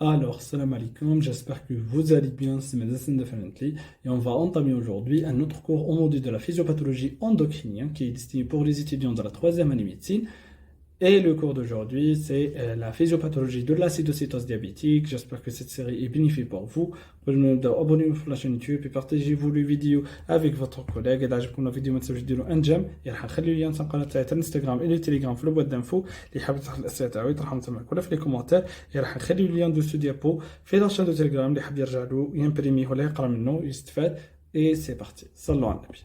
Alors, salam alaikum, j'espère que vous allez bien, c'est Medicine Definitely et on va entamer aujourd'hui un autre cours au module de la physiopathologie endocrinienne qui est destiné pour les étudiants de la troisième année médecine. Et le cours d'aujourd'hui, c'est la physiopathologie de l'acidocétose diabétique. J'espère que cette série est bénéfique pour vous. Abonnez-vous sur la chaîne YouTube et partagez-vous les vidéos avec votre collègue. Et là, je prends la vidéo, je vais un j'aime. Et je vais le lien sur Instagram et le Telegram في boîte d'infos. اللي حاب يطرح الأسئلة تاعو يطرحهم تما كلها في les commentaires. Et راح نخلي le lien de ce diapo في la chaîne de Telegram اللي حاب يرجع له يمبريميه ولا يقرا منه يستفاد. Et c'est parti. صلوا على النبي.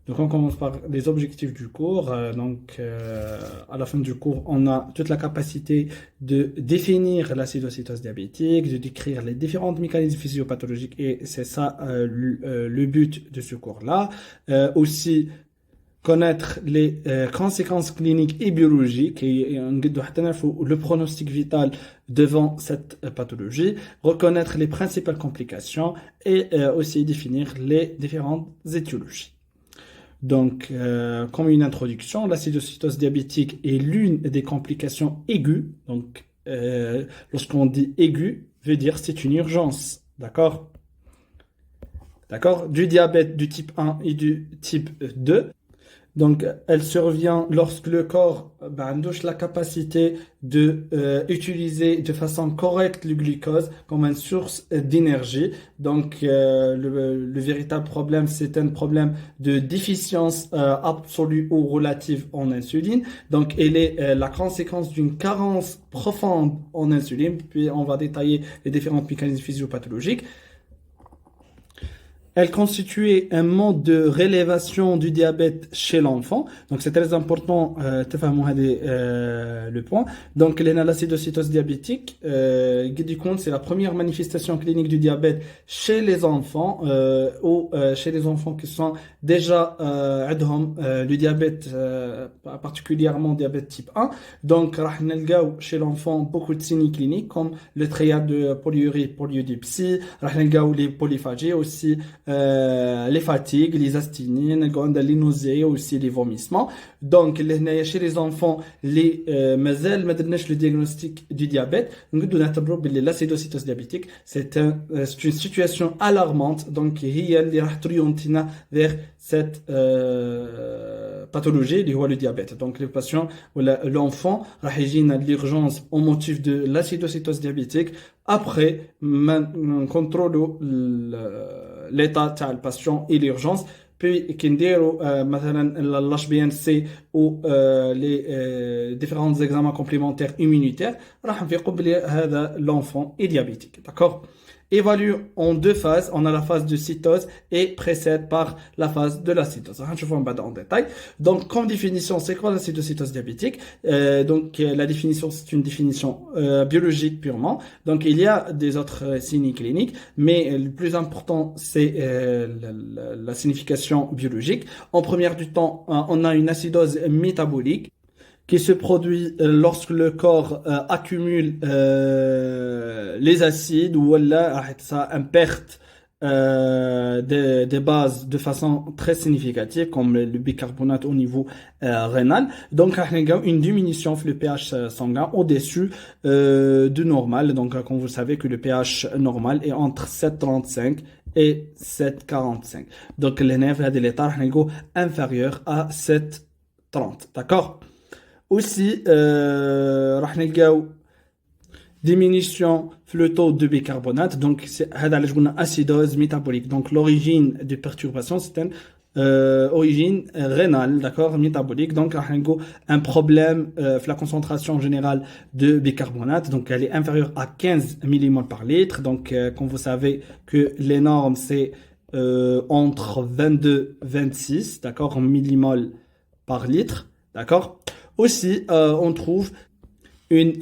Donc on commence par les objectifs du cours. À la fin du cours, on a toute la capacité de définir l'acidocétose diabétique, de décrire les différents mécanismes physiopathologiques et c'est ça le but de ce cours-là. Aussi connaître les conséquences cliniques et biologiques et le pronostic vital devant cette pathologie, reconnaître les principales complications et aussi définir les différentes étiologies. Donc, comme une introduction, l'acidocétose diabétique est l'une des complications aiguës. Donc, lorsqu'on dit aiguë, veut dire c'est une urgence. D'accord? D'accord? Du diabète du type 1 et du type 2. Donc, elle survient lorsque le corps douche la capacité de utiliser de façon correcte le glucose comme une source d'énergie. Donc, le véritable problème, c'est un problème de déficience absolue ou relative en insuline. Donc, elle est la conséquence d'une carence profonde en insuline. Puis, on va détailler les différents mécanismes physiopathologiques. Elle constituait un mode de rélévation du diabète chez l'enfant. Donc, c'est très important le point. Donc, l'acidocétose diabétique, c'est la première manifestation clinique du diabète chez les enfants ou chez les enfants qui sont déjà le diabète, particulièrement diabète type 1. Donc, chez l'enfant beaucoup de signes cliniques comme le triade de polyurie, polyodipsie, les polyphagies aussi, les fatigues, les asthénies, les nausées, aussi les vomissements. Donc, chez les enfants, le diagnostic du diabète, l'acidocétose diabétique, c'est une situation alarmante. Donc, il y a vers cette pathologie, le diabète. Donc, le patient ou l'enfant, à l'urgence au motif de l'acidocétose diabétique. Après, contrôle l'état du patient et l'urgence. Puis, l'HbA1c ou les différents examens complémentaires immunitaires, l'enfant est diabétique. D'accord? Évalue en deux phases. On a la phase de cytose et précède par la phase de l'acidose. Je vais en détail. Donc, comme définition, c'est quoi l'acidocétose diabétique? La définition, c'est une définition biologique purement. Donc, il y a des autres signes cliniques, mais le plus important, c'est la signification biologique. En première du temps, on a une acidose métabolique qui se produit lorsque le corps accumule les acides ou ça une perte des bases de façon très significative comme le bicarbonate au niveau rénal. Donc une diminution du pH sanguin au-dessus du normal. Donc comme vous savez que le pH normal est entre 7,35 et 7,45. Donc les nerfs de l'état inférieur à 7,30. D'accord? Aussi, diminution le taux de bicarbonate, donc c'est une acidose métabolique. Donc l'origine de perturbation, c'est une origine rénale, d'accord, métabolique. Donc un problème la concentration générale de bicarbonate, donc elle est inférieure à 15 millimoles par litre. Donc comme vous savez que les normes c'est entre 22 et 26, d'accord, millimoles par litre, d'accord. Aussi, on trouve une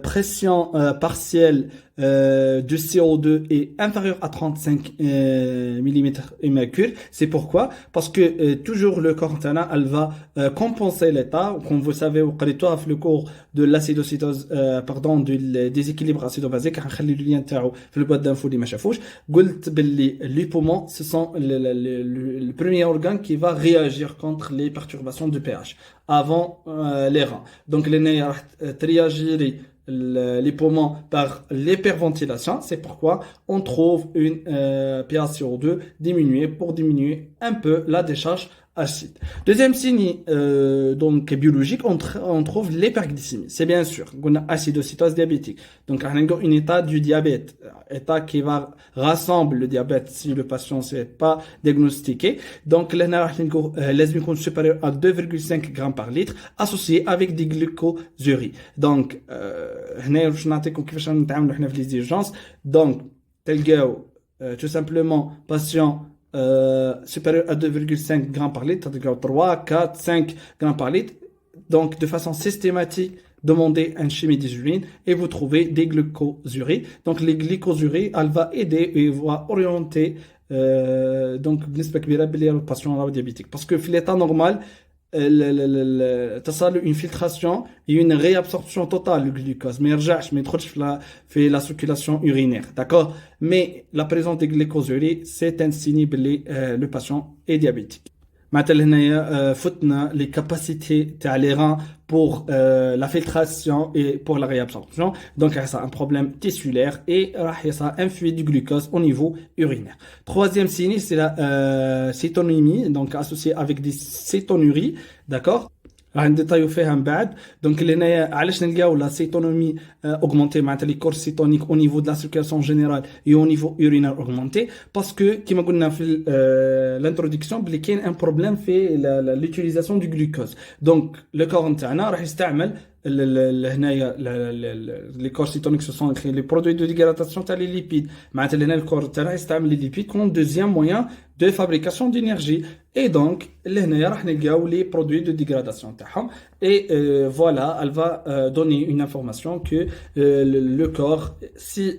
pression partielle de CO2 est inférieure à 35 mm3. C'est pourquoi? Parce que toujours le corps elle va compenser l'état. Comme vous savez, le cours de l'acidocétose, du déséquilibre acido-basique, le lien le boîte d'infos des machafouches. Les poumons, ce sont le premier organe qui va réagir contre les perturbations de pH avant les reins. Donc les nerfs réagir les poumons par l'hyperventilation. C'est pourquoi on trouve une PaCO2 diminuée pour diminuer un peu la décharge acide. Deuxième signe donc biologique, on trouve l'hyperglycémie. C'est bien sûr, on a acidocétose diabétique. Donc, on a un état du diabète, état qui va rassembler le diabète si le patient ne s'est pas diagnostiqué. Donc, les glucose supérieur à 2,5 grammes par litre associé avec des glucosuries. Donc, هنا باش نعطيكم كيفاش نتعاملوا حنا في les urgences. Donc, تلقاو tout simplement patient supérieur à 2,5 grammes par litre, c'est-à-dire 3, 4, 5 grammes par litre. Donc, de façon systématique, demandez un chimie d'urine et vous trouvez des glucosuries. Donc, les glucosuries, elle va aider et va orienter donc le patient diabétique. Parce que l'état normal, تصل une filtration et une réabsorption totale du glucose mais يرجعش ما يدخلش في la circulation urinaire, d'accord, mais la présence des glycosuries c'est un signe que le patient est diabétique. معناتها هنايا فتنا les capacités تاع les reins pour la filtration et pour la réabsorption. Donc ça a un problème tissulaire et ça a un fuite du glucose au niveau urinaire. Troisième signe, c'est la cétonémie, donc associée avec des cétonuries, d'accord. راح نديتايو فيها من بعد. دونك لهنايا علاش نلقاو لا سيتونومي اوغمونتي معناتها لي كور سيتونيك او نيفو دو لا سيركيلاسيون جينيرال اي او نيفو يورينير اوغمونتي باسكو كيما قلنا في الانتروداكسيون بلي كاين ان بروبليم في لوتيليزاسيون دو جلوكوز. دونك لو كور نتاعنا راح يستعمل هنايا لي كور سيتونيك سو سون لي برودوي دو ديغراداسيون تاع لي ليبيد. معناتها هنا الكور تاعنا يستعمل لي ليبيد كون دوزيام موين de fabrication d'énergie et donc لهنايا راح نلقاو les produits de dégradation تاعهم et voilà elle va donner une information que le corps si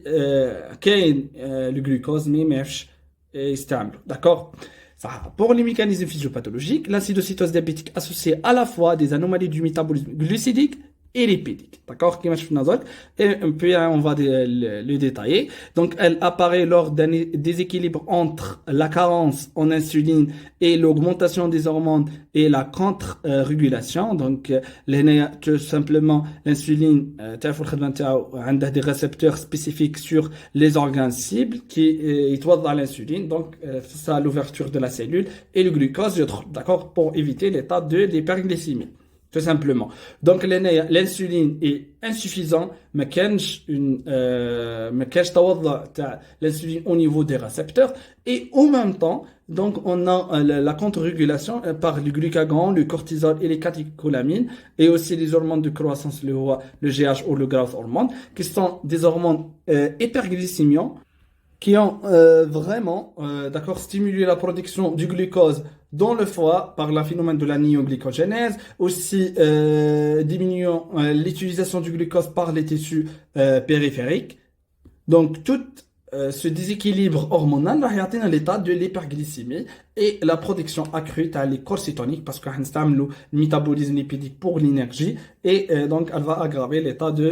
كاين le glucose mais ما يعرفش يستعمله, d'accord. Pour les mécanismes physiopathologiques, l'acidocétose diabétique associée à la fois des anomalies du métabolisme glucidique et lipidique, d'accord, et puis on va le détailler. Donc elle apparaît lors d'un déséquilibre entre la carence en insuline et l'augmentation des hormones et la contre-régulation. Donc tout simplement l'insuline a des récepteurs spécifiques sur les organes cibles qui étoilent l'insuline, donc c'est ça l'ouverture de la cellule et le glucose, d'accord, pour éviter l'état de l'hyperglycémie. Tout simplement. Donc l'insuline est insuffisant, ما كانش توضع تاع l'insuline au niveau des récepteurs et en même temps donc on a la contre-régulation par le glucagon, le cortisol et les catécholamines et aussi les hormones de croissance, le GH ou le growth hormone qui sont des hormones hyperglycémiants qui ont vraiment d'accord stimulé la production du glucose dans le foie par le phénomène de la néoglycogénèse, aussi diminuant l'utilisation du glucose par les tissus périphériques. Donc tout ce déséquilibre hormonal va atteindre l'état de l'hyperglycémie et la production accrue des corps cétoniques parce qu'on utilise le métabolisme lipidique pour l'énergie et donc elle va aggraver l'état de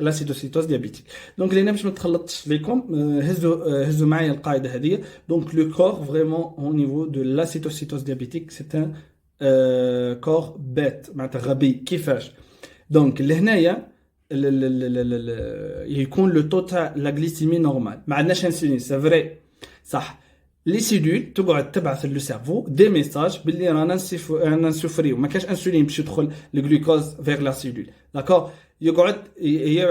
l'acidocétose diabétique. Donc les باش ما نتخلطش لكم هزوا معايا القاعده هذه. Donc le corps vraiment au niveau de l'acidocétose diabétique c'est un corps bête معناتها غبي. كيفاش؟ donc لهنايا يكون لو تو تاع لا غليسيمي نورمال ما عندناش انسولين سي فري صح. لي سيلول تقعد تبعث لو سيرفو دي ميساج باللي رانا نسوفريو ما كاش انسولين باش يدخل الجلوكوز فيغ لا سيلول, داكور. يقعد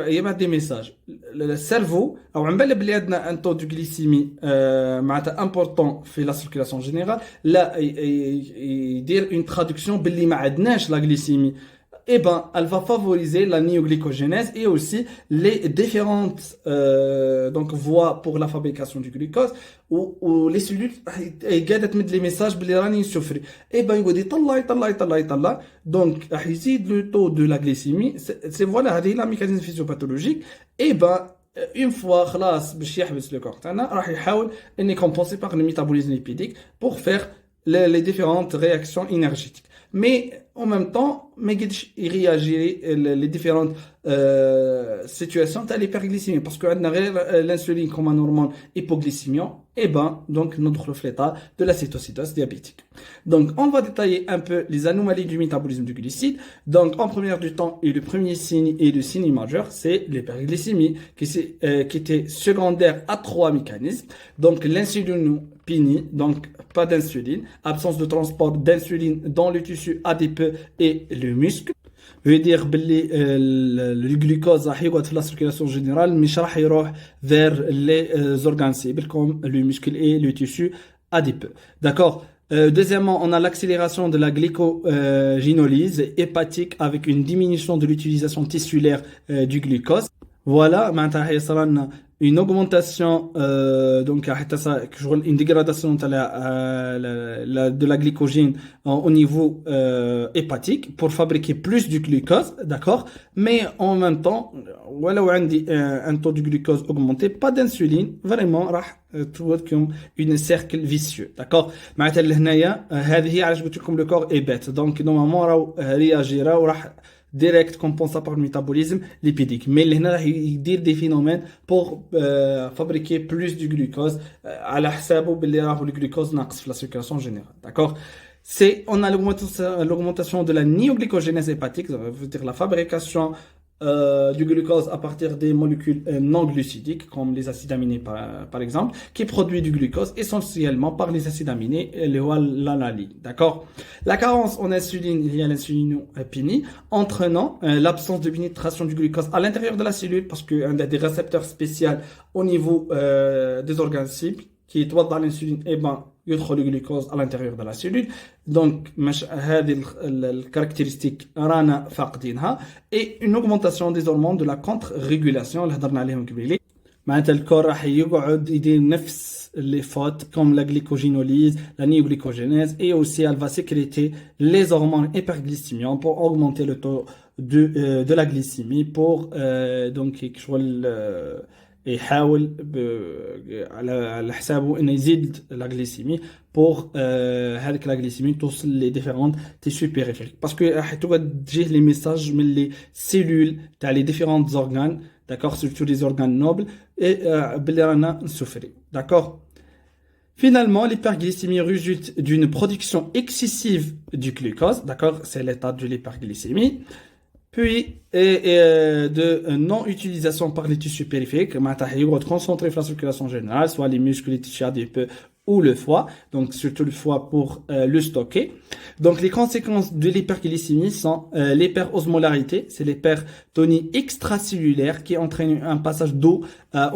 يبعث دي ميساج السيرفو او عم بالي بلي عندنا ان تو دو غليسيمي معناتها امبورطون في لا سيركيلاسيون جينيرال, لا يدير اون ترادكسيون باللي ما عندناش لا غليسيمي. Eh ben, elle va favoriser la néoglycogénèse et aussi les différentes donc voies pour la fabrication du glucose où les cellules قاعدة تمد les messages بلي راني نسفري. Eh ben, يقعد يطلع donc راح يزيد le taux de la glycémie. C'est voilà هذه la mécanisme physiopathologique. Eh ben, une fois خلاص باش يحبس le corps تاعنا راح يحاول اني compenser par le métabolisme lipidique pour faire les différentes réactions énergétiques. mais en même temps, ما قدش يرياجي les différentes situations تاع l'hyperglycémie parce que عندنا غير l'insuline comme un hormone hypoglycémiant et ben donc ندخلوا في l'état de la cétocétose diabétique. Donc on va détailler un peu les anomalies du métabolisme du glucide. Donc en première du temps et le premier signe et le signe majeur c'est l'hyperglycémie qui était secondaire à trois mécanismes. Donc l'insulinopénie, donc pas d'insuline, absence de transport d'insuline dans le tissu adipeux et le muscle. veut dire باللي le glucose راح يقعد في la circulation générale مش راح يروح vers les organes cibles comme le muscle et le tissu adipeux. D'accord. Deuxièmement, on a l'accélération de la glycogénolyse hépatique avec une diminution de l'utilisation tissulaire du glucose. Voilà, معناتها هيصير لنا une augmentation donc une dégradation de la glycogène au niveau hépatique pour fabriquer plus du glucose, d'accord, mais en même temps ولو عندي un taux de glucose augmenté, pas d'insuline, vraiment راح تولد comme une cercle vicieux, d'accord. معناتها لهنايا هذه هي علاش قلت لكم le corps est bête, donc normalement راهو réagira وراح direct compensa par le métabolisme lipidique. Mais il y a des phénomènes pour fabriquer plus du glucose à la حسابه باللي راهو le glucose ناقص في la circulation générale. D'accord? On a l'augmentation de la néoglycogénèse hépatique, ça veut dire la fabrication du glucose à partir des molécules non glucidiques comme les acides aminés par exemple, qui produit du glucose essentiellement par les acides aminés et l'alaline. D'accord. La carence en insuline, il y a l'insulinopénie entraînant l'absence de pénétration du glucose à l'intérieur de la cellule parce qu'il y a des récepteurs spéciaux au niveau des organes cibles qui doivent dans l'insuline et ben يدخل le glucose à l'intérieur de la cellule. Donc هذه الكاركتيرستيك رانا فاقدينها et une augmentation des hormones de la contre-régulation اللي هضرنا عليهم قبيله. معناتها الكور راح يقعد يدير نفس les fautes comme la glycogénolyse, la néoglycogénèse et aussi elle va sécréter les hormones hyperglycémiantes pour augmenter le taux de la glycémie pour donc يحاول على حسابه انه يزيد لا glycémie pour هذيك لا glycémie توصل لي ديفيرونت تيشو بيريفيريك باسكو راح تقعد تجيه لي ميساج من لي سيلول تاع لي ديفيرونت organes, d'accord, surtout les organes nobles et باللي رانا نسوفري, d'accord. Finalement, l'hyperglycémie résulte d'une production excessive du glucose, d'accord, c'est l'état de l'hyperglycémie. Puis de non-utilisation par les tissus périphériques, concentrer la circulation générale, soit les muscles, les tissus adipeux ou le foie, donc surtout le foie pour le stocker. Donc les conséquences de l'hyperglycémie sont l'hyperosmolarité, c'est l'hypertonie extracellulaire qui entraîne un passage d'eau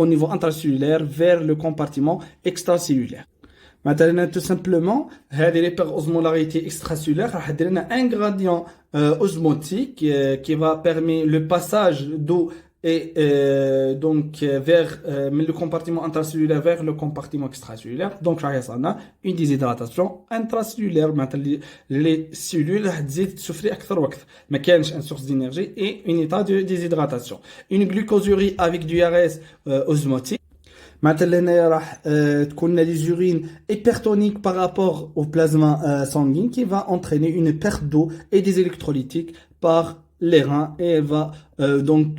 au niveau intracellulaire vers le compartiment extracellulaire. Maintenant, tout simplement, l'hyperosmolarité extracellulaire a un gradient osmotique qui va permettre le passage d'eau et donc vers le compartiment intracellulaire vers le compartiment extracellulaire. Donc, on a une déshydratation intracellulaire. Les cellules vont souffrir plus وقت. ما كانش une source d'énergie et un état de déshydratation. Une glucosurie avec du RS osmotique. معناتها هنا راح تكون les urines hypertoniques par rapport au plasma sanguin qui va entraîner une perte d'eau et des électrolytiques par les reins et elle va donc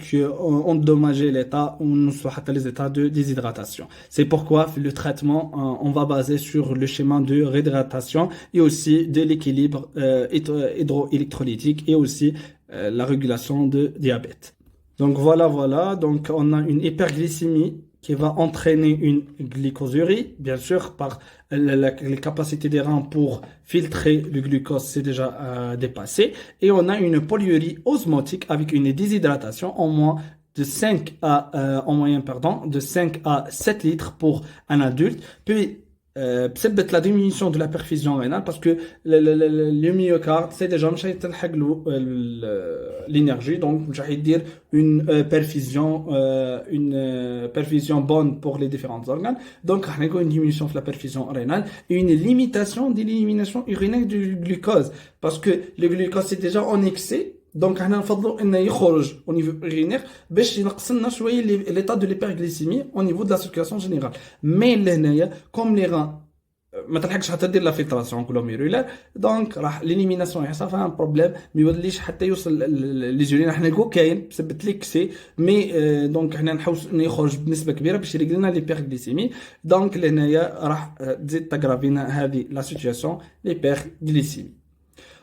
endommager l'état ou soit les états de déshydratation. C'est pourquoi le traitement on va baser sur le schéma de réhydratation et aussi de l'équilibre hydroélectrolytique et aussi la régulation de diabète. Donc voilà, donc on a une hyperglycémie qui va entraîner une glycosurie, bien sûr, par les capacités des reins pour filtrer le glucose, c'est déjà dépassé. Et on a une polyurie osmotique avec une déshydratation en moyenne de 5 à 7 litres pour un adulte. Puis, بسبب la diminution de la perfusion rénale parce que le myocarde c'est déjà مش هيتلحق له l'énergie, donc مش هيدير une perfusion bonne pour les différents organes, donc on a une diminution de la perfusion rénale et une limitation de l'élimination urinaire du glucose parce que le glucose c'est déjà en excès. Donc, on a نفضلوا انه يخرج au niveau urinaire باش ينقص لنا شويه l'état de l'hyperglycémie au niveau de la circulation générale. Mais لهنايا comme les reins ما تلحقش حتى دير لا فلتراسيون كلوميرولار دونك راح ليليميناسيون يحصل فيها ان بروبليم ما يوليش حتى يوصل لي زولين حنا نقول كاين بسبب ليكسي مي دونك حنا نحوس انه يخرج بنسبه كبيره باش يريق لنا لي بيرغليسيمي دونك لهنايا راح تزيد تغرافينا هذه لا سيتوياسيون لي بيرغليسيمي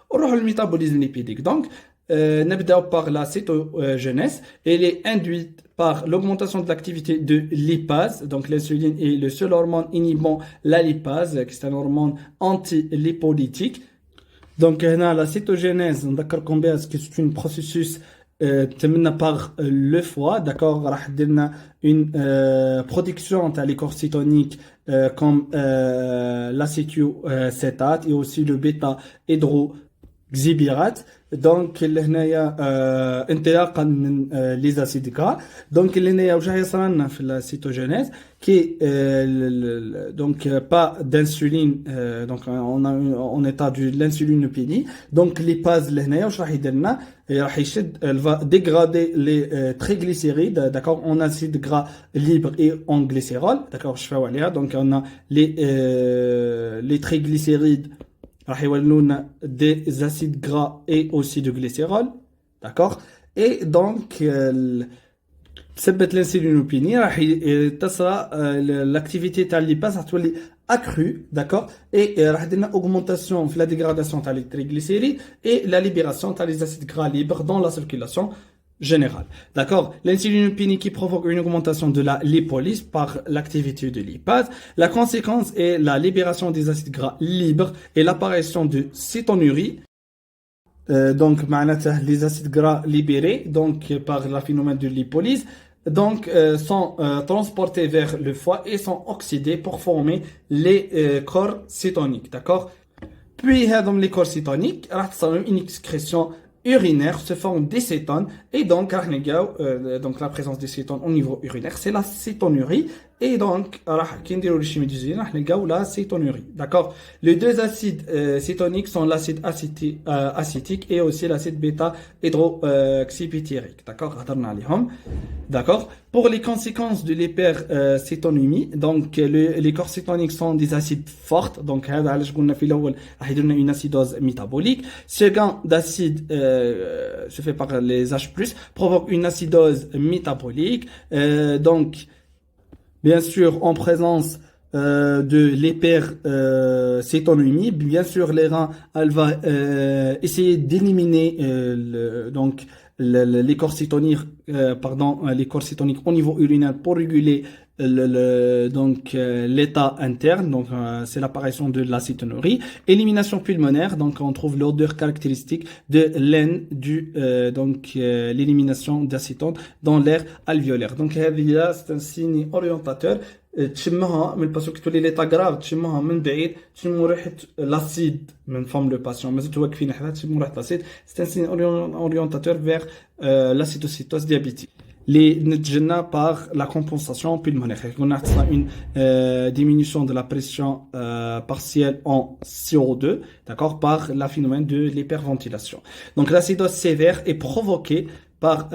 ونروحوا للميتابوليزم ليبيديك دونك نبداو par la cétogenèse. Elle est induite par l'augmentation de l'activité de lipase. Donc l'insuline est le seul hormone inhibant la lipase, qui est un hormone anti-lipolytique. Donc la cétogenèse, d'accord, c'est un processus terminé par le foie, d'accord, راح ديرنا une production de les corps cétoniques comme l'acétocétate et aussi le bêta-hydroxybirate. دونك هنايا انطلاقا من لي زاسيد غرا دونك هنايا واش راح يصرى لنا في السيتوجينيز كي دونك با دانسولين دونك اون ايتا دو لانسولينوبيني دونك لي باز لهنايا واش راح يدير لنا راح يشد ديغرادي لي تريغليسيريد داكور اون اسيد غرا ليبر اي اون غليسيرول داكور شفاو عليها دونك اون لي تريغليسيريد راح يولونا des acides gras et aussi de glycérol, d'accord? Et donc بسبب l'insulinopénie راح تصرى l'activité تاع الليباز راح تولي accrue, d'accord? Et راح دينا augmentation في la dégradation تاع les triglycérides et la libération تاع les acides gras libres dans la circulation générale. D'accord? L'insulinopénie qui provoque une augmentation de la lipolyse par l'activité de lipase. La conséquence est la libération des acides gras libres et l'apparition de cétonurie. Donc, les acides gras libérés donc, par le phénomène de lipolyse donc, sont transportés vers le foie et sont oxydés pour former les corps cétoniques. D'accord? Puis, dans les corps cétoniques, une excrétion urinaire se forme des cétones et donc donc la présence des cétones au niveau urinaire c'est la cétonurie et donc كي نديروا الشيمي ديزين راح نلقاو la cétonurie d'accord les deux acides cétoniques sont l'acide acétique et aussi l'acide bêta hydroxybutyrique d'accord هضرنا عليهم d'accord pour les conséquences de l'hypercétonémie donc les corps cétoniques sont des acides forts donc هذا علاش قلنا في الاول راح يدير لنا une acidose métabolique ce gain d'acide se fait par les H+ provoque une acidose métabolique donc bien sûr en présence de l'hypercétonémie bien sûr les reins elle va essayer d'éliminer donc les corps cétoniques les corps cétoniques au niveau urinaire pour réguler donc l'état interne donc c'est l'apparition de la cétonurie élimination pulmonaire donc on trouve l'odeur caractéristique de l'aine du donc l'élimination d'acétone dans l'air alvéolaire donc c'est un signe orientateur تشمها من الباسيون كي تولي ليطا غراف تشمها من بعيد تشمو ريحه لاسيد من فم لو باسيون مازال توقفين حدا تشمو ريحه لاسيد سي ان سين اورينتاتور فيغ لاسيتوسيتوز ديابيتيك les نتجنا par la compensation pulmonaire. On a une diminution de la pression partielle en CO2, d'accord, par le phénomène de l'hyperventilation. Donc l'acidose sévère est provoquée par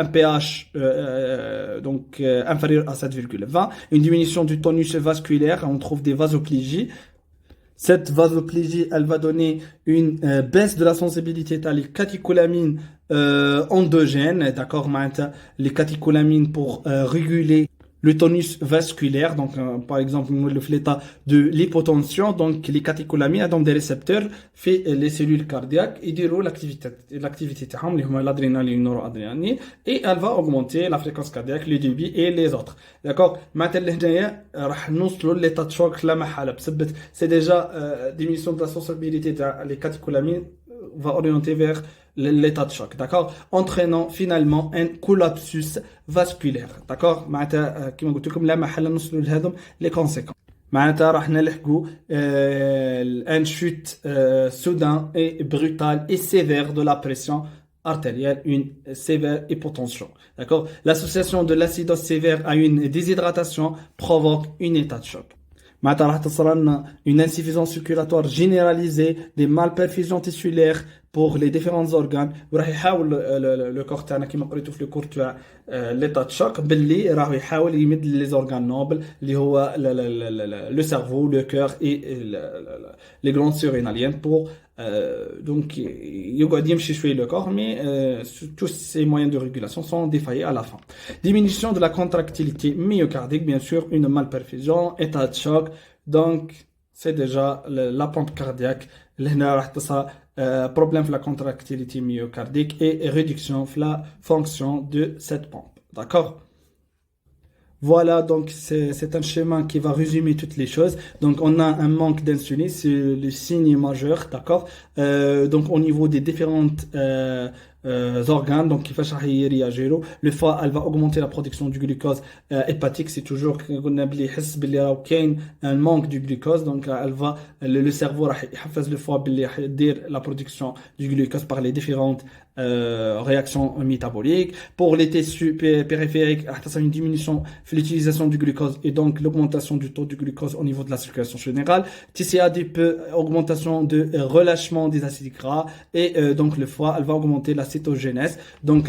un pH donc inférieur à 7,20, une diminution du tonus vasculaire, on trouve des vasoplégies. Cette vasoplégie, elle va donner une baisse de la sensibilité à les catécholamines endogènes, d'accord, les catécholamines pour réguler le tonus vasculaire, donc par exemple le l'état de l'hypotension, donc les catécholamines ont des récepteurs fait les cellules cardiaques et déroulent l'activité l'adrénaline, noradrénaline et elle va augmenter la fréquence cardiaque, le débit et les autres. D'accord? Maintenant راح نوصلوا l'état de choc لا محالة بسبب c'est déjà diminution de la sensibilité les catécholamines va orienter vers l'état de choc, d'accord, entraînant finalement un collapsus vasculaire, d'accord. معناتها كما قلت لكم لا محل نوصلوا لهذم les conséquences. معناتها راح نلحقوا un chute soudain et brutal et sévère de la pression artérielle, une sévère hypotension, d'accord. L'association de l'acidose sévère à une déshydratation provoque un état de choc. معناتها راح تصل لنا une insuffisance circulatoire généralisée, des malperfusions tissulaires pour les différents organes وراح يحاول le corps تاعنا كيما قريتو في الكور تاع l'état de choc باللي راهو يحاول يمد les organes nobles اللي هو le cerveau, le cœur et les glandes surrénaliennes pour donc يقعد يمشي شويه le corps mais tous ces moyens de régulation sont défaillés à la fin. Diminution de la contractilité myocardique, bien sûr, une malperfusion, état de choc, donc c'est déjà la pompe cardiaque. لهنا راح تصل problème de la contractilité myocardique et réduction de la fonction de cette pompe. D'accord? Voilà, donc c'est un schéma qui va résumer toutes les choses. Donc on a un manque d'insuline, c'est le signe majeur, d'accord. Donc au niveau des différentes organes, donc qui fait réagir. Le foie, elle va augmenter la production du glucose hépatique. C'est toujours qu'on a un manque du glucose, donc elle va le cerveau le foie dire la production du glucose par les différentes réactions métaboliques. Pour les tissus périphériques, ça une diminution de l'utilisation du glucose et donc l'augmentation du taux du glucose au niveau de la circulation générale. TCA-D peut augmentation de relâchement des acides gras et donc le foie, elle va augmenter la cétogénèse. Donc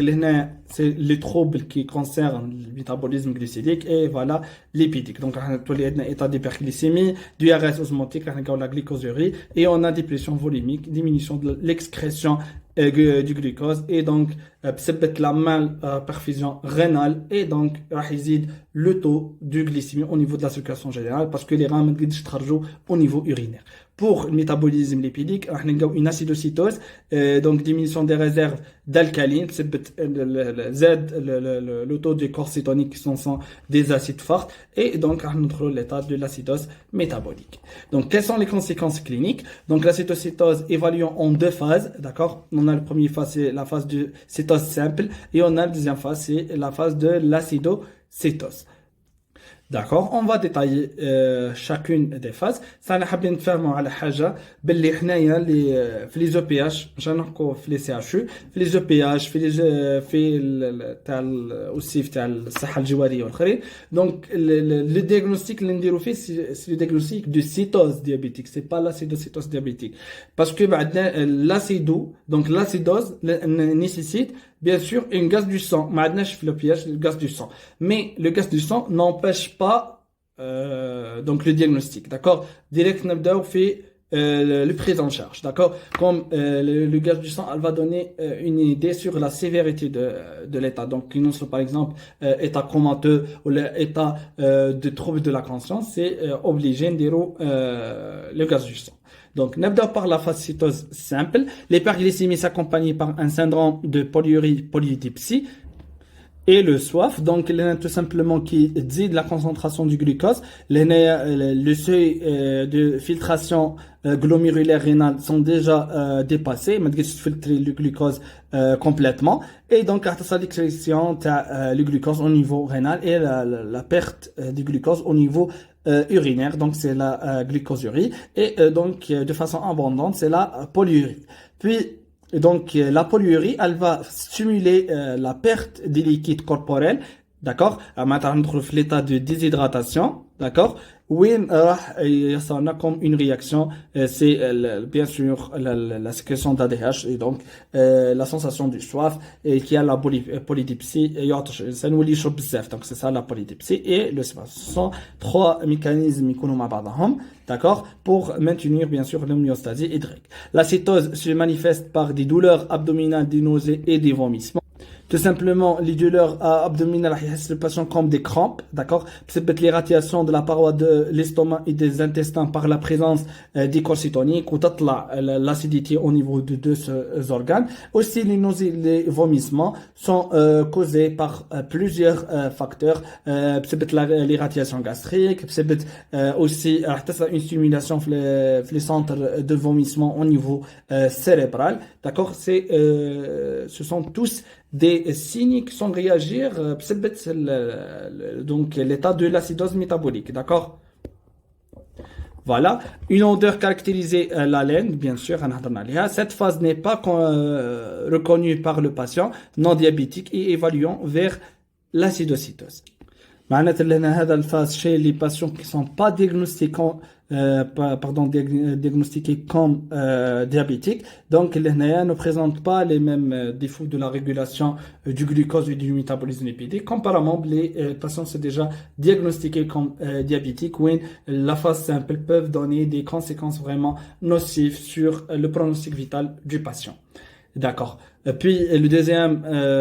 c'est les troubles qui concernent le métabolisme glycémique et voilà lipidique. Donc on a état d'hyperglycémie, du diarrhée osmotique, la glycosurie et on a dépression volumique, diminution de l'excrétion du glucose et donc la malperfusion rénale et donc le taux du glycémie au niveau de la circulation générale parce que les reins ne peuvent au niveau urinaire. Pour le métabolisme lipidique, on a une acidocytose, donc diminution des réserves d'alcaline, le taux de corps cétonique qui sont des acides forts et donc on trouve l'état de l'acidose métabolique. Donc quelles sont les conséquences cliniques? Donc l'acétocytose évaluons en deux phases, d'accord? On a la première phase, c'est la phase de cétose simple et on a la deuxième phase, c'est la phase de l'acidocétose. D'accord, on va détailler chacune des phases. Ça n'a pas نتفاهموا على حاجه باللي حنايا اللي في لي زو بي اش جا نحكوا في لي سي اش يو في لي زو بي اش في تاع الوصيف تاع الصحه الجواريه والاخرين. دونك لو ديagnostic اللي نديرو فيه سي لو ديagnostic دو سيتوز ديابيتيك سي با لاسيدوسيتوز ديابيتيك باسكو بعدنا لاسيدو دونك لاسيدوز nécessite bien sûr une gaz du sang. Maintenant, je fais le piège, le gaz du sang. Mais le gaz du sang n'empêche pas donc le diagnostic, d'accord. Direct, on fait le prise en charge, d'accord. Comme le gaz du sang, elle va donner une idée sur la sévérité de l'état. Donc, par exemple, état comateux ou l'état de trouble de la conscience, c'est obligé de dire le gaz du sang. Donc, n'abda par la phase cytose simple, l'hyperglycémie s'accompagne par un syndrome de polyurie, polydipsie et le soif. Donc, tout simplement qui dit la concentration du glucose, le seuil de filtration glomérulaire rénale sont déjà dépassés, mais il faut filtrer le glucose complètement. Et donc, l'extraction du glucose au niveau rénal et la perte du glucose au niveau urinaire, donc c'est la glycosurie et donc de façon abondante c'est la polyurie. Puis donc la polyurie elle va stimuler la perte des liquides corporels, d'accord, maintenant on trouve l'état de déshydratation, d'accord. وين راح يصيرنا comme une réaction c'est bien sûr la sécrétion d'ADH et donc la sensation du soif et qui a la polydipsie يعطش الانسان واللي يشرب بزاف donc c'est ça la polydipsie et le soif. Ce sont trois mécanismes يكونوا مع بعضهم, d'accord, pour maintenir bien sûr l'homéostasie hydrique. La cétose se manifeste par des douleurs abdominales, des nausées et des vomissements. Tout simplement, les douleurs abdominales, le patient comme des crampes, d'accord. C'est l'irritation de la paroi de l'estomac et des intestins par la présence des corps cétoniques ou l'acidité au niveau de deux organes. Aussi, les nausées, les vomissements sont causés par plusieurs facteurs. C'est l'irritation gastrique, c'est aussi une stimulation les centres de vomissement au niveau cérébral, d'accord. Ce sont tous des signes qui sont réagir donc l'état de l'acidose métabolique, d'accord. Voilà, une odeur caractérisée la laine, bien sûr. Cette phase n'est pas reconnue par le patient non diabétique et évaluant vers l'acidocytose. معناتها هذا الفاز chez les patients qui sont pas diagnostiqués diagnostiqués comme diabétiques. Donc, les HNAIA ne présentent pas les mêmes défauts de la régulation du glucose et du métabolisme lipidique. Comparément, les patients sont déjà diagnostiqués comme diabétiques, où la phase simple peuvent donner des conséquences vraiment nocives sur le pronostic vital du patient. D'accord. Puis le deuxième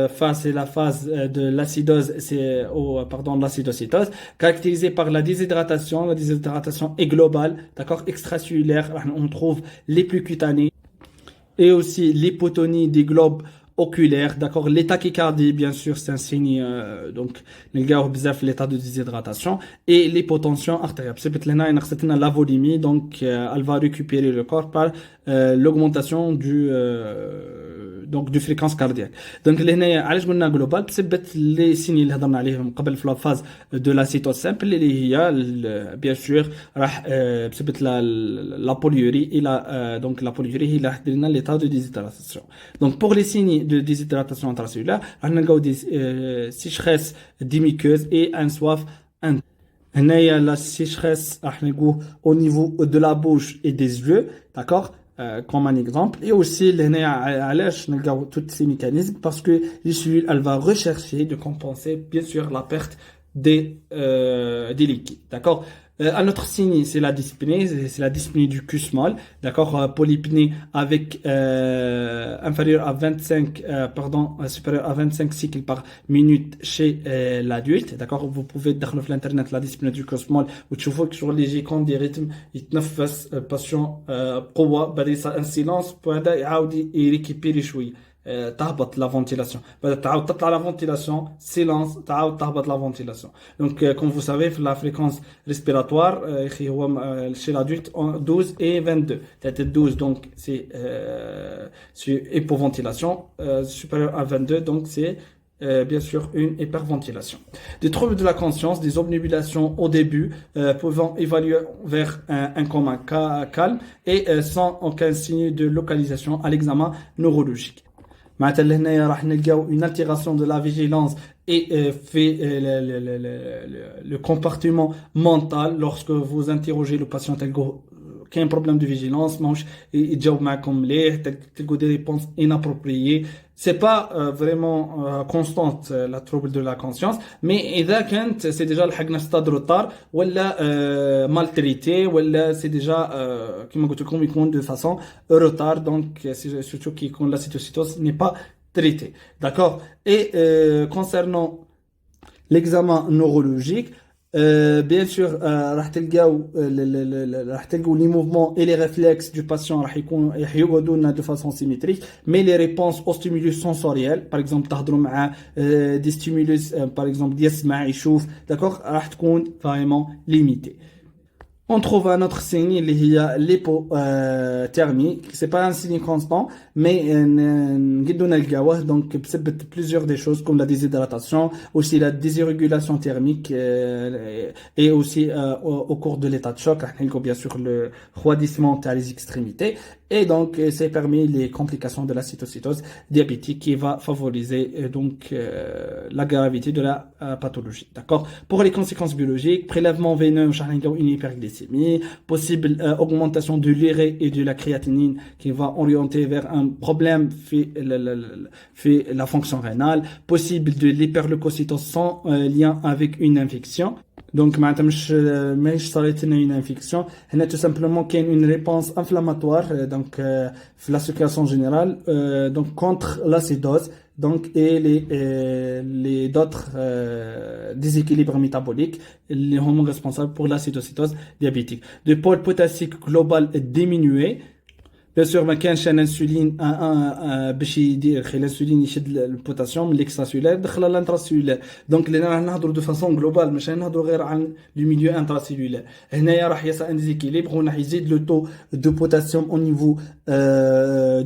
phase, c'est la phase de l'acidose, l'acidocétose, caractérisée par la déshydratation. La déshydratation est globale, d'accord, extracellulaire. On trouve les plus cutanés et aussi l'hypotonie des globes oculaires, d'accord. Les tachycardies, bien sûr, c'est un signe donc l'état de déshydratation et l'hypotension artérielle. C'est la volémie, donc elle va récupérer le corps par l'augmentation du fréquence cardiaque. Donc لهنا علاش قلنا global بسبب les signes اللي هضرنا عليهم قبل في la phase de la cytosine اللي هي bien sûr راح بسبب la polyurie et la polyurie هي اللي راح دير لنا l'état de déshydratation. Donc pour les signes de déshydratation intracellulaire راح نلقاو des sécheresse des muqueuses et un soif intense. هنايا la sécheresse راح نلقوه au niveau de la bouche et des yeux, d'accord, comme un exemple. Et aussi tous ces mécanismes parce que les cellules elle va rechercher de compenser bien sûr la perte des liquides, d'accord. Un autre signe, c'est la dyspnée, c'est la dyspnée du cul small, d'accord, polypnée avec inférieur à 25, supérieur à 25 cycles par minute chez l'adulte, d'accord. Vous pouvez دخلوا في l'internet la dyspnée du cul small وتشوفوا que sur les écrans des rythmes يتنفس الباتيون بقوة بعد un silence وهذا يعاود يريكيبيري شوية. تهبط la ventilation. تعاود تطلع la ventilation, silence, تعاود تهبط la ventilation. Donc comme vous savez la fréquence respiratoire chez l'adulte 12 et 22. Peut-être 12 donc c'est hypoventilation, supérieur à 22 donc c'est bien sûr une hyperventilation. Des troubles de la conscience, des obnubilations au début pouvant évaluer vers un coma calme et sans aucun signe de localisation à l'examen neurologique. معناتها هنايا راح نلقاو une altération de la vigilance et fait le comportement mental lorsque vous interrogez le patient كاين problème de vigilance ماهوش يتجاوب معكم مليح تلقوا des réponses inappropriées. C'est pas vraiment constante la trouble de la conscience, mais إذا كانت c'est déjà لحقنا stade retard ولا mal traité ولا c'est déjà كما قلت لكم يكون de façon retard, donc surtout qui يكون la cytocytose n'est pas traitée, d'accord. Et concernant l'examen neurologique, bien sûr راح تلقاو les mouvements et les réflexes du patient راح يقعدوا لنا de façon symétrique, mais les réponses aux stimulus sensoriels par exemple تهضروا مع des stimulus par exemple يسمع يشوف, d'accord, راح تكون vraiment limitée. On trouve un autre signe, il y a l'hypothermie. C'est pas un signe constant, mais donc plusieurs des choses comme la déshydratation, aussi la désirrégulation thermique et aussi au cours de l'état de choc, bien sûr le refroidissement à les extrémités. Et donc, c'est parmi les complications de la cytocytose diabétique qui va favoriser la gravité de la pathologie. D'accord. Pour les conséquences biologiques, prélèvement veineux, une hyperglycémie, possible augmentation de l'urée et de la créatinine qui va orienter vers un problème fait la fonction rénale, possible de l'hyperleucocytose sans lien avec une infection. Donc ماهيش صارت لنا une infection, هنا tout simplement qu'il y a une réponse inflammatoire donc في la circulation générale donc contre l'acidose donc et les d'autres déséquilibres métaboliques les sont responsables pour l'acidocytose diabétique. Le pôle potassique global est diminué. Bien sûr ما كانش انسولين باش يدير الانسولين يشد البوتاسيوم من الاكستراسيلولار دخل الانتراسيلولار. دونك اللي راح نهضروا دو فاسون جلوبال ماشي نهضروا غير عن لو ميليو انتراسيلولار. هنايا راح يصير ان ديزيكيليبر وراح يزيد لو تو دو بوتاسيوم au niveau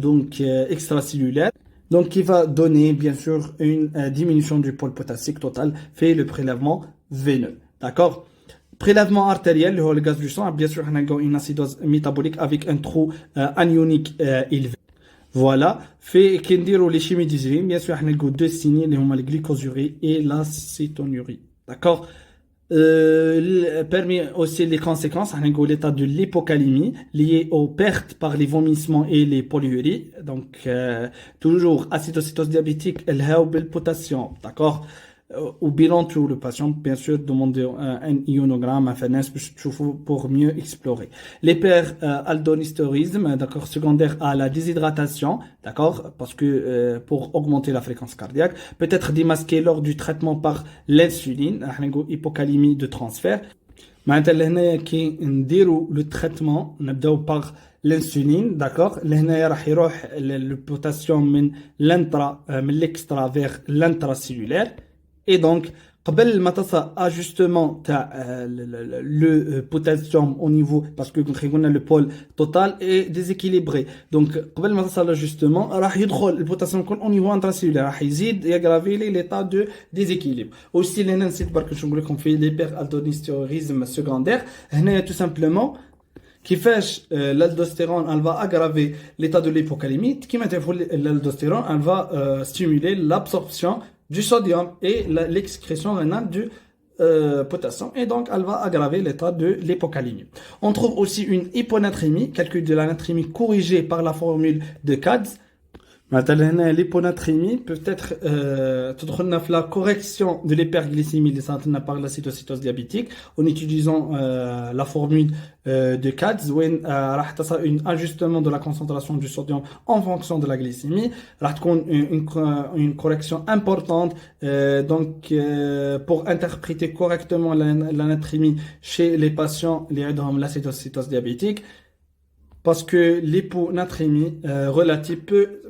donc extracellulaire, donc qui va donner bien sûr une diminution du pôle potassique total fait le prélèvement veineux, d'accord. Prélèvement artériel, le gaz du sang, bien sûr, on a une acidose métabolique avec un trou anionique élevé. Voilà. Fait qu'on dit les chimies d'usine, bien sûr, on a deux signes, les glycosurie et l'acétonurie. D'accord? Permet aussi les conséquences, l'état de l'hypocalémie lié aux pertes par les vomissements et les polyuries. Donc, toujours acidocétose diabétique, elle a le potassium, d'accord? Au bilan tout le patient, bien sûr, demander un ionogramme, un FNS pour mieux explorer. L'hyperaldolistéronisme, d'accord, secondaire à la déshydratation, d'accord, parce que pour augmenter la fréquence cardiaque, peut être démasqué lors du traitement par l'insuline, hypocalémie de transfert. معناتها لهنايا كي نديروا لو تريتمون نبداو باغ الانسولين داكوغ لهنايا راح يروح البوتاسيوم من لانترا من ليكسترا فيغ لانترا سيلولير اي دونك قبل ما تصل اجustement تاع لو بوتاسيوم او نيفو باسكو قلنا لو بول توتال اي ديزيكيليبري دونك قبل ما تصل اجustement راح يدخل البوتاسيوم كل او نيفو انترا سيلولير راح يزيد يغرافي لي ليتا دو ديزيكيليبر اوسي لهنا نسيت برك شنو نقول لكم في ليبر الدونيستيوريزم سكوندير هنايا تو سامبلومون كيفاش l'aldostérone elle va aggraver l'état de l'hypocalémie كيما تعرفوا l'aldostérone elle va stimuler l'absorption du sodium et l'excrétion rénale du potassium et donc elle va aggraver l'état de l'hypocalémie. On trouve aussi une hyponatrémie, calcul de la natrémie corrigée par la formule de CADS. Maintenant, l'hyponatrémie peut être la correction de l'hyperglycémie par la cytocétose diabétique en utilisant la formule de CADS où un ajustement de la concentration du sodium en fonction de la glycémie une correction importante pour interpréter correctement la natrémie chez les patients liés à la cytocétose diabétique. Parce que l'hyponatrémie relative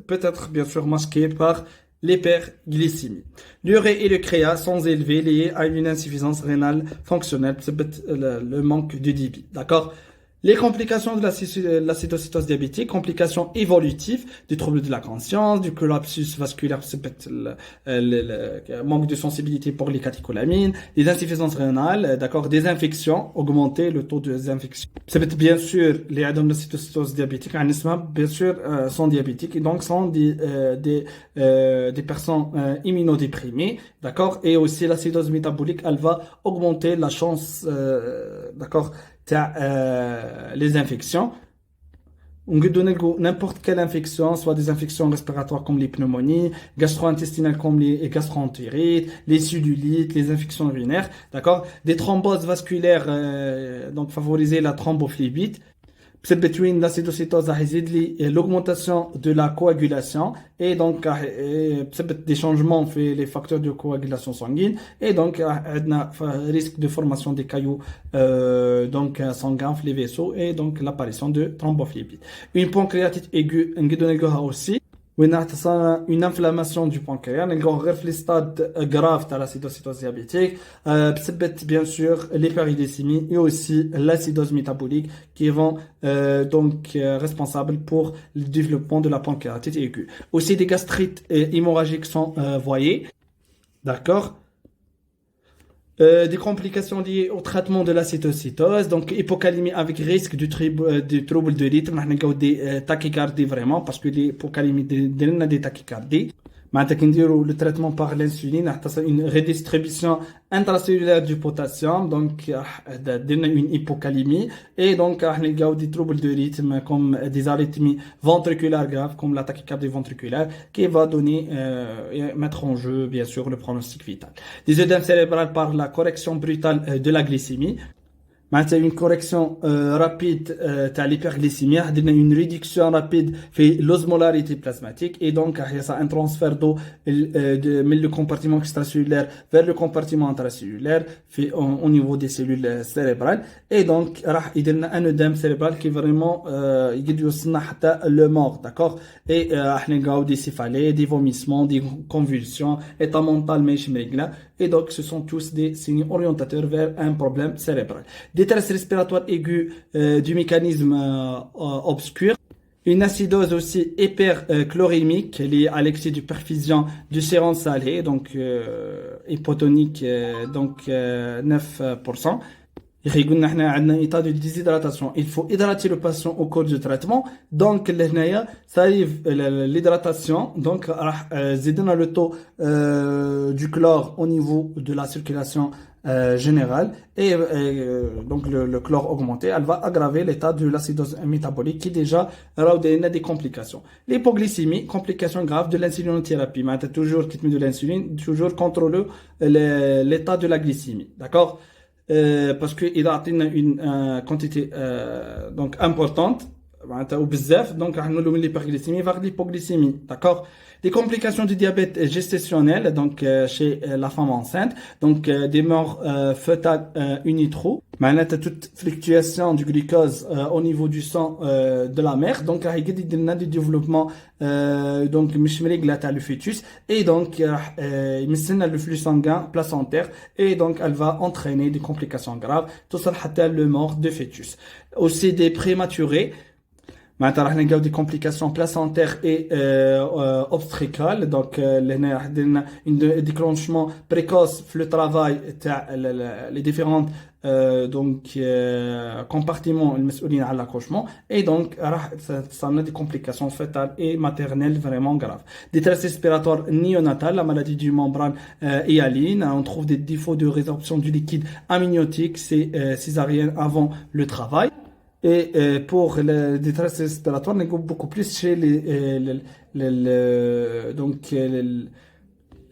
peut être bien sûr masquée par l'hyperglycémie. L'urée et le créat sont élevés liés à une insuffisance rénale fonctionnelle, le manque de débit. D'accord? Les complications de la cytocétose diabétique, complications évolutives, du trouble de la conscience, du collapsus vasculaire, le manque de sensibilité pour les catécholamines, des insuffisances rénales, d'accord, des infections, augmenter le taux des infections. Ça peut être bien sûr les adènes de cytocétose diabétique, bien sûr, sont diabétiques et donc sont des personnes immunodéprimées, d'accord, et aussi l'acidose métabolique, elle va augmenter la chance, d'accord, les infections. On peut donner n'importe quelle infection, soit des infections respiratoires comme les pneumonies, gastro-intestinales comme les gastroentérites, les cellulites, les infections urinaires, d'accord? Des thromboses vasculaires, donc favoriser la thrombophlébite. Between l'acidocétose l'augmentation de la coagulation et donc des changements fait les facteurs de coagulation sanguine et donc risque de formation des cailloux donc sanguins les vaisseaux et donc l'apparition de thrombophlébite. Une pancréatite aiguë aussi une inflammation du pancréas, les stades graves de l'acidocétose diabétique, bien sûr l'hyperglycémie et aussi l'acidose métabolique qui vont donc responsables pour le développement de la pancréatite aiguë. Aussi des gastrites hémorragiques sont voyées, d'accord? Des complications liées au traitement de la cytocétose, donc hypocalémie avec risque de trouble de rythme, des tachycardies vraiment, parce que l'hypocalémie donne des tachycardies. Le traitement par l'insuline, une redistribution intracellulaire du potassium, donc une hypocalémie, et donc des troubles de rythme comme des arythmies ventriculaires graves, comme la tachycardie ventriculaire, qui va donner, mettre en jeu, bien sûr, le pronostic vital. Des œdèmes cérébrales par la correction brutale de la glycémie. Une correction rapide de l'hyperglycémie, une réduction rapide de l'osmolarité plasmatique et donc un transfert d'eau de le compartiment extracellulaire vers le compartiment intracellulaire au niveau des cellules cérébrales et donc il y a un œdème cérébral qui est vraiment le mort, d'accord, et des céphalées, des vomissements, des convulsions, état mental et donc ce sont tous des signes orientateurs vers un problème cérébral. Détresse respiratoire aiguë du mécanisme obscur. Une acidose aussi hyperchlorémique liée à l'excès de perfusion du sérum salé, donc hypotonique, donc 9%. يقول لنا احنا عندنا état de déshydratation. Il faut hydrater le patient au cours du traitement. Donc هنايا صايب l'hydratation. Donc راح زيدنا le taux du chlore au niveau de la circulation générale et donc le chlore augmenté, elle va aggraver l'état de l'acidose métabolique qui déjà a des complications. L'hypoglycémie, complication grave de l'insulinothérapie. Mais toujours qui te met de l'insuline, toujours contrôler l'état de la glycémie, d'accord? Parce qu'il a une quantité donc importante ou bzaf, donc on a l'hyperglycémie vers l'hypoglycémie, d'accord? Les complications du diabète gestationnel, donc chez la femme enceinte, donc des morts fœtales in utero, toute fluctuation du glucose au niveau du sang de la mère, donc il y a du développement donc le fœtus et donc le flux sanguin placentaire et donc elle va entraîner des complications graves, tout ça le mort de fœtus. Aussi des prématurés. معناتها راح نلقاو des complications placentaires et obstétricales donc un déclenchement précoce في le travail تاع les différentes donc compartiments المسؤولين على l'accouchement et donc راح تصنع des complications fœtales et maternelles vraiment graves. Détresse respiratoire néonatale, la maladie du membrane hyaline, on trouve des défauts de résorption du liquide amniotique, c'est césarienne avant le travail. Et pour la détresse respiratoire, on est beaucoup plus chez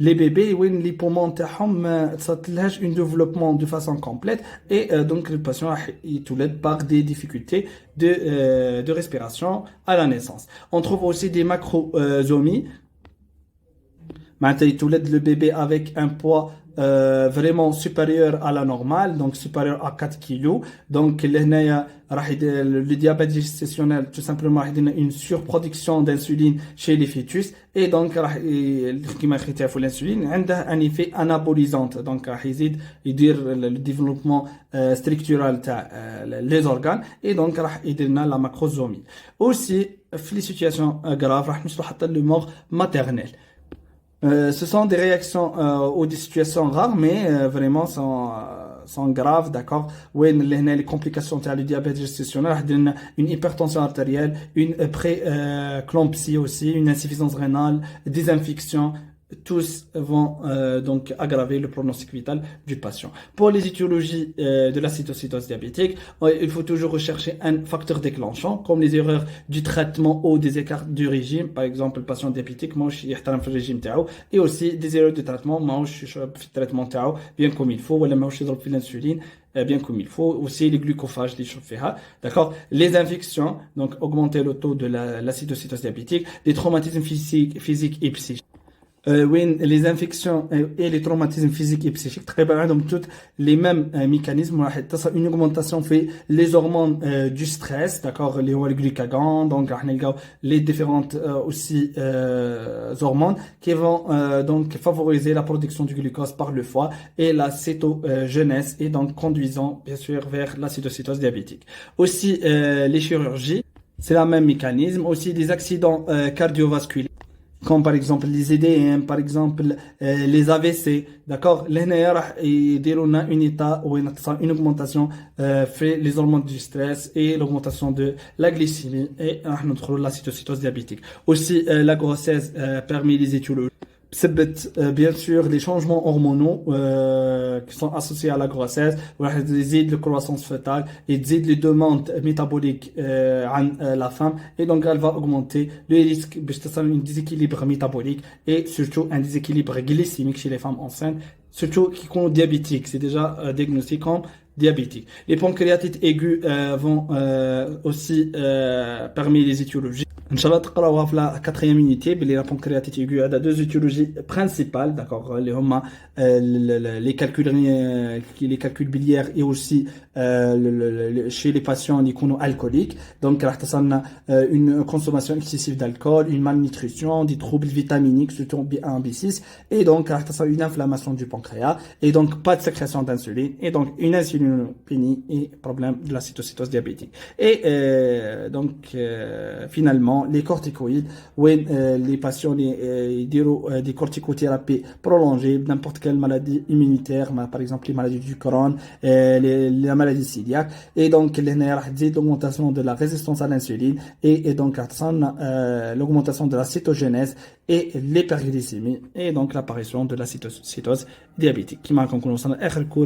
les bébés où les poumons ont un développement de façon complète et donc le patient est toulé par des difficultés de respiration à la naissance. On trouve aussi des macrosomies. Il toulé le bébé avec un poids vraiment supérieur à la normale, donc supérieur à 4 kg. Donc le diabète gestationnel, tout simplement, une surproduction d'insuline chez les fœtus et donc l'insuline a un effet anabolisant, donc il dire le développement structural les organes et donc il la macrosomie. Aussi, les situations graves, le mort maternel. Ce sont des réactions ou des situations rares, mais vraiment sont graves, d'accord? Où les complications du diabète gestationnel, une hypertension artérielle, une préclampsie aussi, une insuffisance rénale, des infections. Tous vont donc aggraver le pronostic vital du patient. Pour les étiologies de la cytocytose diabétique, il faut toujours rechercher un facteur déclenchant, comme les erreurs du traitement ou des écarts du régime. Par exemple, le patient diabétique, le régime et aussi des erreurs de traitement, le traitement bien comme il faut, ou l'insuline bien comme il faut, aussi les glucophages, d'accord? Les infections, donc augmenter le taux de la cytocytose diabétique, les traumatismes physiques et psychiques. Oui, les infections et les traumatismes physiques et psychiques ont tous les mêmes mécanismes. Une augmentation fait les hormones du stress, d'accord, les glucagon, donc les différentes aussi hormones qui vont donc favoriser la production du glucose par le foie et la cétogenèse et donc conduisant bien sûr vers la cytocytose diabétique. Aussi les chirurgies, c'est le même mécanisme. Aussi des accidents cardiovasculaires, comme par exemple les EDM, par exemple les AVC, d'accord? L'HNR a une état ou une augmentation fait les hormones du stress et l'augmentation de la glycémie et la cytocytose diabétique. Aussi la grossesse parmi les étiologies. Bien sûr les changements hormonaux qui sont associés à la grossesse, la croissance fœtale et les demandes métaboliques à la femme et donc elle va augmenter le risque d'un déséquilibre métabolique et surtout un déséquilibre glycémique chez les femmes enceintes, surtout qui sont diabétiques, c'est déjà diagnostiqué comme diabétique. Les pancréatites aiguës vont aussi parmi les étiologies. Inch'Allah, تقراوها في la 4e unité, بلي la pancréatite aiguë a deux étiologies principales, d'accord, les calculs biliaires et aussi chez les patients qui sont alcooliques. Donc, une consommation excessive d'alcool, une malnutrition, des troubles vitaminiques, surtout B1, B6, et donc une inflammation du pancréas, et donc pas de sécrétion d'insuline, et donc une insulinopénie et problème de la cytocytose diabétique. Et donc finalement notamment les corticoïdes, où les patients des corticothérapies prolongées, n'importe quelle maladie immunitaire, par exemple les maladies du Crohn, la maladie cœliaque, et donc l'augmentation de la résistance à l'insuline, et donc l'augmentation de la cytogénèse et l'hyperglycémie, et donc l'apparition de la cytose diabétique. Qui m'a conclu.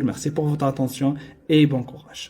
Merci pour votre attention et bon courage.